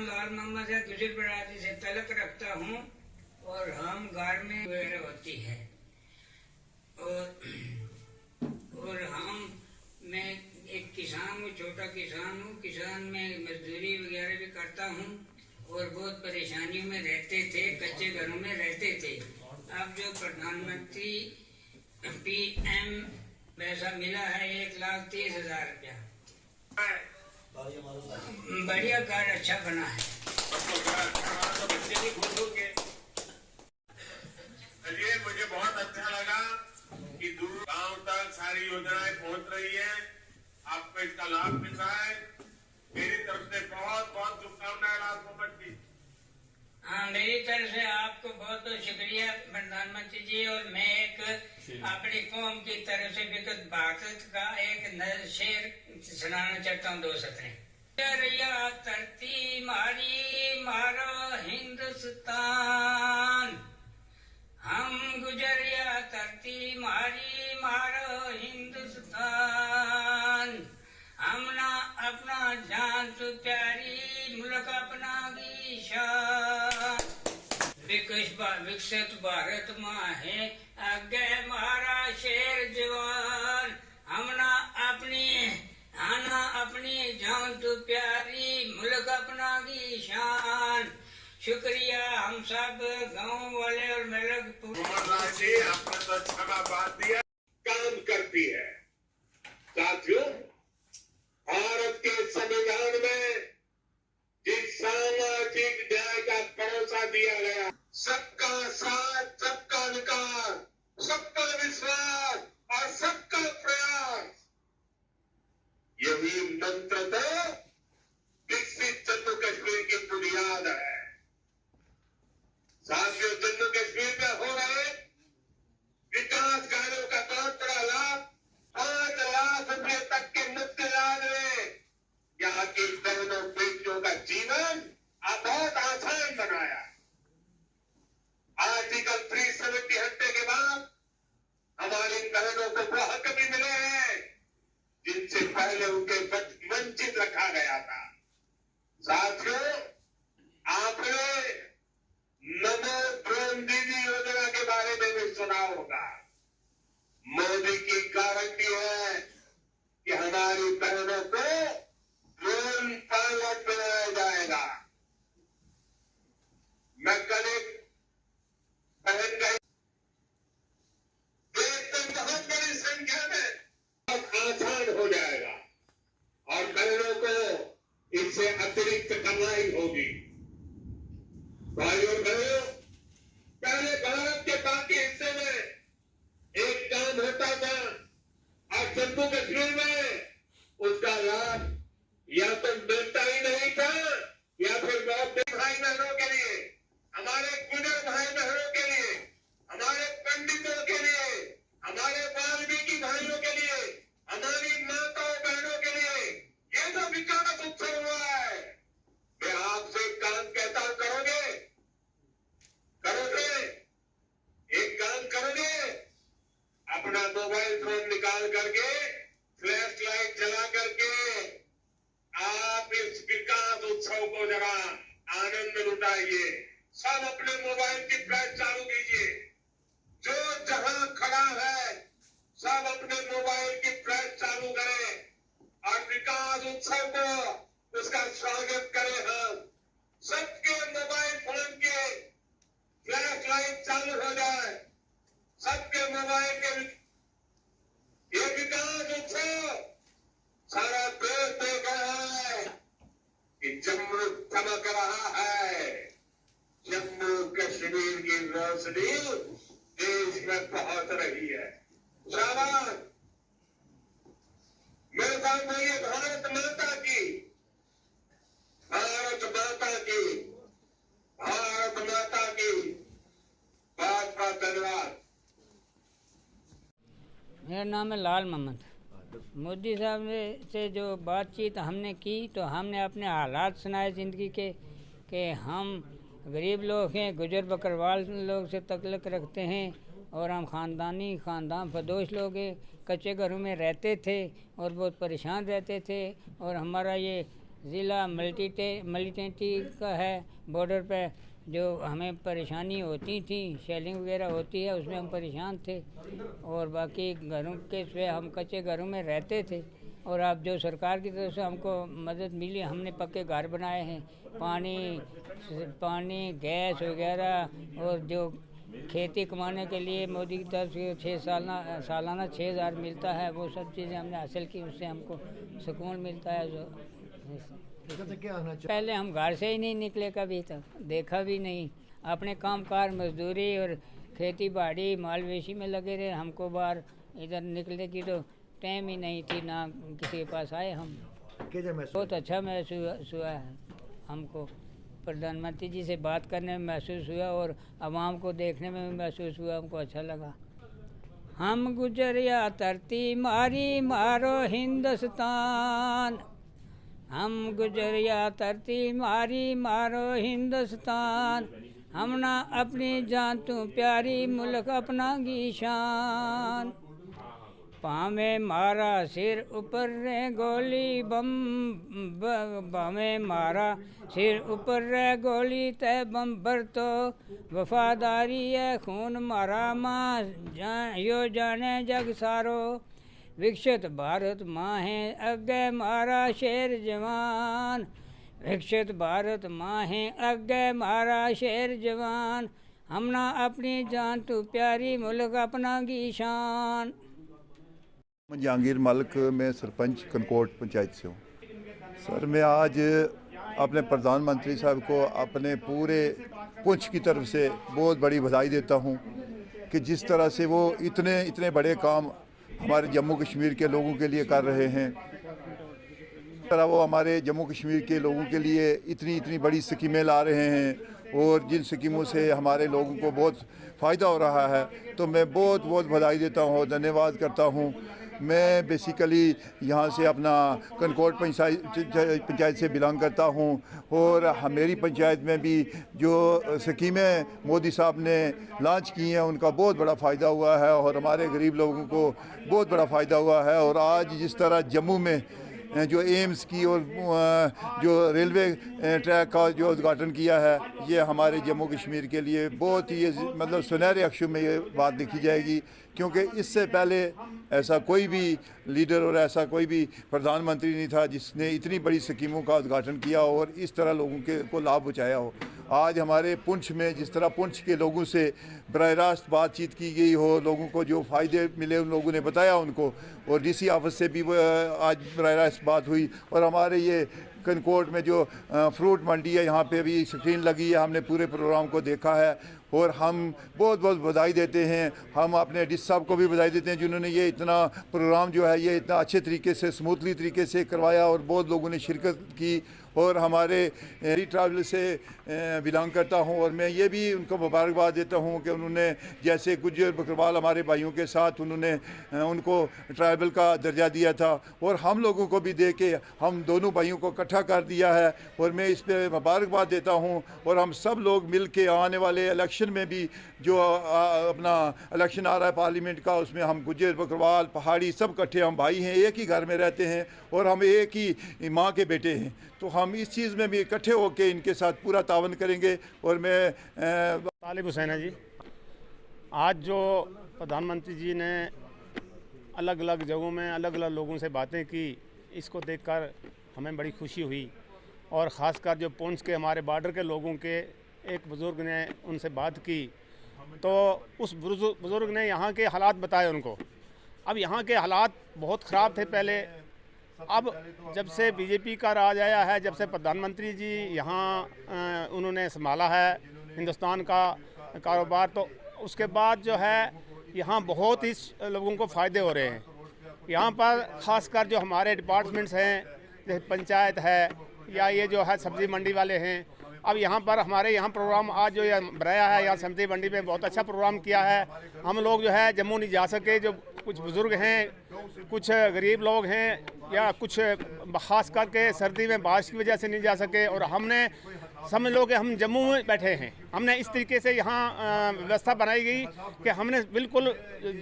नाम लाल मोहम्मद है। गुजर बरादरी से तलक रखता हूँ और हम घर में वगैरह होती है और मैं एक किसान हूँ, छोटा किसान हूँ। किसान में मजदूरी वगैरह भी करता हूँ और बहुत परेशानियों में रहते थे, कच्चे घरों में रहते थे। अब जो प्रधानमंत्री PM पैसा मिला है 1,30,000 रुपया, बढ़िया घर अच्छा बना है। चलिए, मुझे बहुत अच्छा लगा कि दूर गांव तक सारी योजनाएं पहुंच रही हैं, आपको इसका लाभ मिल रहा है। मेरी तरफ से बहुत बहुत शुभकामनाएं लाल मोहम्मद जी। हाँ, मेरी तरफ से आपको बहुत बहुत शुक्रिया प्रधानमंत्री जी। और मैं एक अपनी कौम की तरफ से विगत भारत का एक शेर सुनाना चाहता हूँ, 2 सतरें। गुजरिया धरती मारी मारो हिंदुस्तान, हम गुजरिया धरती मारी मारो हिंदुस्तान, हमना अपना जान तो प्यारी मुल्क अपना की शान, विकसित भारत माँ है आगे मारा शेर जवान, हमना अपनी जान तो प्यारी मुल्क अपना की शान। शुक्रिया हम सब गाँव वाले और मेरे जी, आपने तो अच्छा बात दिया, काम करती है। साथियों, भारत के संविधान में जिस सामाजिक न्याय का भरोसा दिया गया, सबका साथ, सबका विकास, सबका विश्वास और सबका प्रयास, यही मंत्र तो विकसित जम्मू कश्मीर की बुनियाद है। साथियों, जम्मू कश्मीर में हो रहे विकास कार्यों का बहुत बड़ा लाभ 5 लाख रुपए तक के मुफ्त इलाज में यहाँ की बहनों बेटियों का जीवन बहुत आसान बनाया। आर्टिकल 370 हटने के बाद हमारी बहनों को वो हक भी मिले हैं जिनसे पहले उनके वंचित रखा गया था। साथियों, आपने नमो ड्रोन दीदी योजना के बारे में भी सुना होगा। मोदी की गारंटी है कि हमारी बहनों को ड्रोन पायलट बनाया जाएगा। मैं कल एक बहन का देश में बहुत बड़ी संख्या में आसान हो जाएगा और बहनों को इससे अतिरिक्त कमाई होगी। भाइयों बहनों, पहले भारत के बाकी हिस्से में एक काम होता था और जम्मू कश्मीर में उसका लाभ या तो मिलता ही नहीं था या फिर बहुत भाई बहनों के लिए, हमारे गुजर भाई बहनों के लिए, हमारे पंडितों के लिए, हमारे वाल्मीकि भाइयों के लिए, हमारी माताओं बहनों के लिए ये जो विकास उत्सव हुआ है, मैं आपसे काम कहता हूं, करोगे? एक काम करोगे? अपना मोबाइल फोन निकाल करके फ्लैश लाइट जला करके आप इस विकास उत्सव को जरा आनंद लुटाइए। सब अपने मोबाइल की फ्लैश चालू कीजिए। जो जहां खड़ा है सब अपने मोबाइल की फ्लैश चालू करें और विकास उत्सव को उसका स्वागत करें। हम सबके मोबाइल फोन के फ्लैश लाइट चालू हो जाए, सबके मोबाइल के ये विकास उत्सव सारा देश देख रहा है कि जम्मू चमक रहा है। जम्मू कश्मीर की रोशनी देश में पहुंच रही है। शाबाश, मेरे साथ बोलिए भारत माता की, भारत माता की, भारत माता की। बहुत बहुत धन्यवाद। मेरा नाम है लाल मोहम्मद। मोदी साहब से जो बातचीत हमने की तो हमने अपने हालात सुनाए ज़िंदगी के कि हम गरीब लोग हैं, गुजर बकरवाल लोग से तल्लुक़ रखते हैं और हम ख़ानदान फदोश लोग हैं, कच्चे घरों में रहते थे और बहुत परेशान रहते थे और हमारा ये ज़िला मल्टीटेंटी का है। बॉर्डर पे जो हमें परेशानी होती थी, शेलिंग वगैरह होती है, उसमें हम परेशान थे। और बाकी घरों के से हम कच्चे घरों में रहते थे। और अब जो सरकार की तरफ से हमको मदद मिली, हमने पक्के घर बनाए हैं। पानी गैस वगैरह, और जो खेती कमाने के लिए मोदी की तरफ से सालाना 6,000 मिलता है, वो सब चीज़ें हमने हासिल की। उससे हमको सुकून मिलता है। जो पहले हम घर से ही नहीं निकले, कभी तक देखा भी नहीं। अपने कामकाज मजदूरी और खेती बाड़ी मालवेशी में लगे रहे। हमको बाहर इधर निकलने की तो टाइम ही नहीं थी, ना किसी के पास आए हम। बहुत अच्छा महसूस हुआ है हमको। प्रधानमंत्री जी से बात करने में महसूस हुआ, और आवाम को देखने में भी महसूस हुआ, हमको अच्छा लगा। हम गुजरिया धरती मारी मारो हिंदुस्तान, हम गुजरिया धरती मारी मारो हिंदुस्तान, हम ना अपनी जान तू प्यारी मुल्क अपना की शान। पामे मारा सिर ऊपर रे गोली बम, पामे मारा सिर ऊपर रे गोली तय बम भर तो, वफादारी है खून मारा माँ यो जाने जग सारो। विकसित भारत माँ है अगे मारा शेर जवान, विकसित भारत माँ है अगे मारा शेर जवान, हम ना अपनी जान तू प्यारी मुल्क अपना की शान। जहांगीर मलिक, मैं सरपंच कनकोट पंचायत से हूँ। सर, मैं आज अपने प्रधानमंत्री साहब को अपने पूरे पुंछ की तरफ से बहुत बड़ी बधाई देता हूँ कि जिस तरह से वो इतने बड़े काम हमारे जम्मू कश्मीर के लोगों के लिए कर रहे हैं। इस तरह वो हमारे जम्मू कश्मीर के लोगों के लिए इतनी बड़ी स्कीमें ला रहे हैं, और जिन स्कीमों से हमारे लोगों को बहुत फ़ायदा हो रहा है, तो मैं बहुत बधाई देता हूँ, धन्यवाद करता हूँ। मैं बेसिकली यहाँ से अपना कनकोट पंचायत से बिलोंग करता हूँ, और मेरी पंचायत में भी जो स्कीमें मोदी साहब ने लॉन्च की हैं उनका बहुत बड़ा फ़ायदा हुआ है, और हमारे गरीब लोगों को बहुत बड़ा फ़ायदा हुआ है। और आज जिस तरह जम्मू में जो एम्स की और जो रेलवे ट्रैक का जो उद्घाटन किया है, ये हमारे जम्मू कश्मीर के लिए बहुत ही मतलब सुनहरे अक्षरों में ये बात लिखी जाएगी, क्योंकि इससे पहले ऐसा कोई भी लीडर और ऐसा कोई भी प्रधानमंत्री नहीं था जिसने इतनी बड़ी स्कीमों का उद्घाटन किया और इस तरह लोगों को लाभ पहुँचाया हो। आज हमारे पुंछ में जिस तरह पुंछ के लोगों से बराह रास्त बातचीत की गई हो, लोगों को जो फ़ायदे मिले उन लोगों ने बताया उनको, और डीसी ऑफिस से भी आज बराह रास्त बात हुई। और हमारे ये कनकोट में जो फ्रूट मंडी है, यहाँ पे भी स्क्रीन लगी है, हमने पूरे प्रोग्राम को देखा है, और हम बहुत बधाई देते हैं। हम अपने डिस साहब को भी बधाई देते हैं जिन्होंने ये इतना प्रोग्राम जो है ये इतना अच्छे तरीके से स्मूथली तरीके से करवाया, और बहुत लोगों ने शिरकत की। और हमारे ट्रैवल से बिलोंग करता हूं, और मैं ये भी उनको मुबारकबाद देता हूं कि उन्होंने जैसे गुज्जर बकरवाल हमारे भाइयों के साथ उन्होंने उनको ट्राइबल का दर्जा दिया था, और हम लोगों को भी दे के हम दोनों भाइयों को इकट्ठा कर दिया है, और मैं इस पर मुबारकबाद देता हूं। और हम सब लोग मिल के आने वाले इलेक्शन में भी जो अपना इलेक्शन आ रहा है पार्लियामेंट का, उसमें हम गुज्जर बकरवाल पहाड़ी सब इकट्ठे, हम भाई हैं, एक ही घर में रहते हैं, और हम एक ही माँ के बेटे हैं, तो हम इस चीज़ में भी इकट्ठे होकर इनके साथ पूरा तावन करेंगे। और मैं तालिब हुसैन है जी। आज जो प्रधानमंत्री जी ने अलग अलग जगहों में अलग अलग लोगों से बातें की, इसको देखकर हमें बड़ी खुशी हुई। और ख़ासकर जो पुंछ के हमारे बॉर्डर के लोगों के एक बुज़ुर्ग ने उनसे बात की, तो उस बुज़ुर्ग ने यहाँ के हालात बताए उनको। अब यहाँ के हालात बहुत ख़राब थे पहले, अब जब से बीजेपी का राज आया है, जब से प्रधानमंत्री जी यहाँ उन्होंने संभाला है हिंदुस्तान का कारोबार, तो उसके बाद जो है यहाँ बहुत ही लोगों को फ़ायदे हो रहे हैं। यहाँ पर ख़ासकर जो हमारे डिपार्टमेंट्स हैं, जैसे पंचायत है या ये जो है सब्ज़ी मंडी वाले हैं, अब यहाँ पर हमारे यहाँ प्रोग्राम आज जो बनाया है, यहाँ सब्ज़ी मंडी में बहुत अच्छा प्रोग्राम किया है। हम लोग जो है जम्मू नहीं जा सके, जो कुछ बुज़ुर्ग हैं, कुछ गरीब लोग हैं, या कुछ ख़ास करके सर्दी में बारिश की वजह से नहीं जा सके, और हमने समझ लो कि हम जम्मू में बैठे हैं। हमने इस तरीके से यहाँ व्यवस्था बनाई गई कि हमने बिल्कुल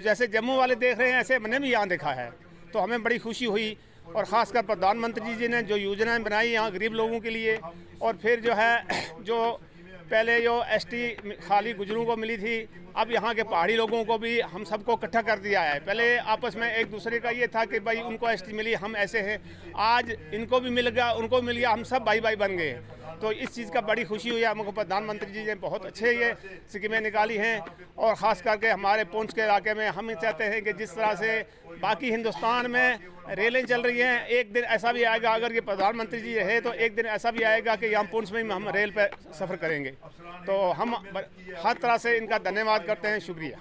जैसे जम्मू वाले देख रहे हैं ऐसे मैंने भी यहाँ देखा है, तो हमें बड़ी खुशी हुई। और ख़ासकर प्रधानमंत्री जी ने जो योजनाएं बनाई यहाँ गरीब लोगों के लिए, और फिर जो है जो पहले जो एसटी खाली गुजरों को मिली थी, अब यहाँ के पहाड़ी लोगों को भी हम सबको इकट्ठा कर दिया है। पहले आपस में एक दूसरे का ये था कि भाई उनको एसटी मिली, हम ऐसे हैं, आज इनको भी मिल गया, उनको मिल गया, हम सब भाई भाई बन गए। तो इस चीज़ का बड़ी खुशी हुई है हमको। प्रधानमंत्री जी ने बहुत अच्छे ये स्कीमें निकाली हैं, और ख़ास करके हमारे पुंछ के इलाके में हम चाहते हैं कि जिस तरह से बाकी हिंदुस्तान में रेलें चल रही हैं, एक दिन ऐसा भी आएगा, अगर ये प्रधानमंत्री जी है तो एक दिन ऐसा भी आएगा कि यहाँ पुंछ में हम रेल पर सफ़र करेंगे। तो हम हर तरह से इनका धन्यवाद करते हैं। शुक्रिया।